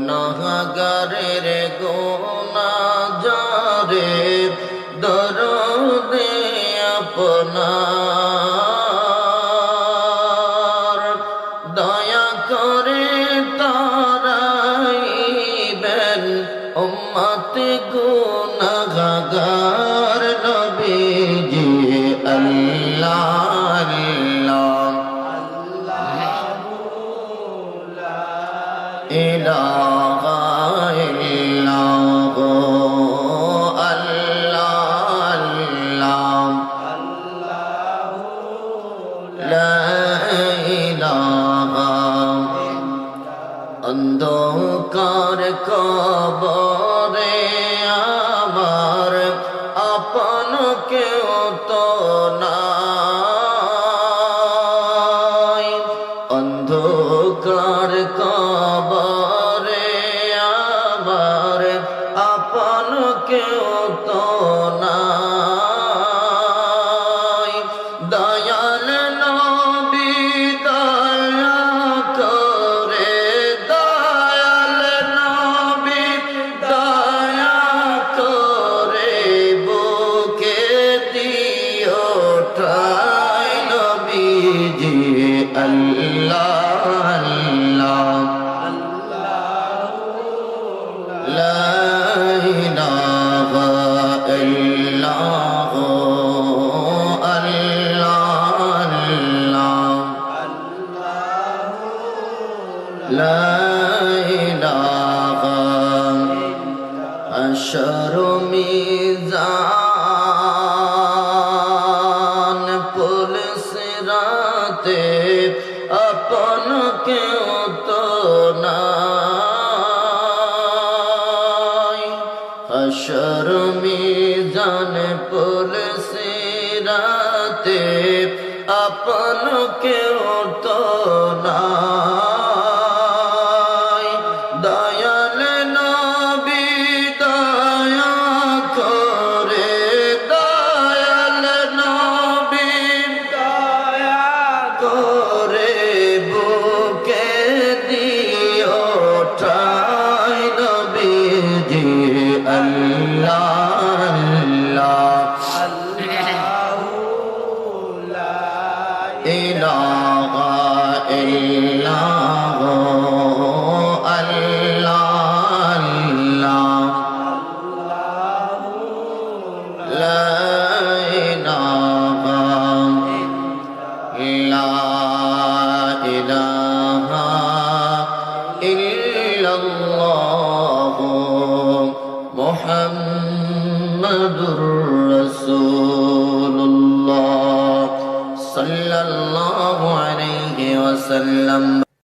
গুনাহগারের গুনাহগারে দরদে আপনার দয়া করে তারাইবেন উম্মত গুনাহগার নবীজি আল্লাহ ইলাহা ইল্লাল্লাহ আল্লাহ লা ইলাহা অন্ধকার কবরে আমার আপন কেউ তো নাই অন্ধকার কবরে আমার আপন কেউ তো নাই দয়াল নবী দয়া করে দয়াল নবী দয়া করে বুকে দিও ঠাই নবীজি আল্লাহ লা ইলাহা ইল্লাল্লাহ লা ইলাহা হাশর মিজান পুলিশ রাতে আপন কেউ তো নাই হাশর মিজান পুলিশ রাতে আপন কেউ তো নাই দয়াল নবী দয়া করে দয়াল নবী দয়া করে বুকে দিও ঠাই নবীজি আল্লাহ ইলাহা ইল্লাল্লাহ আল্লাহ লা ইলাহা ইল্লাল্লাহ মুহাম্মাদুর রাসূলুল্লাহ সাল্লাল্লাহু আলাইহি ওয়াসাল্লাম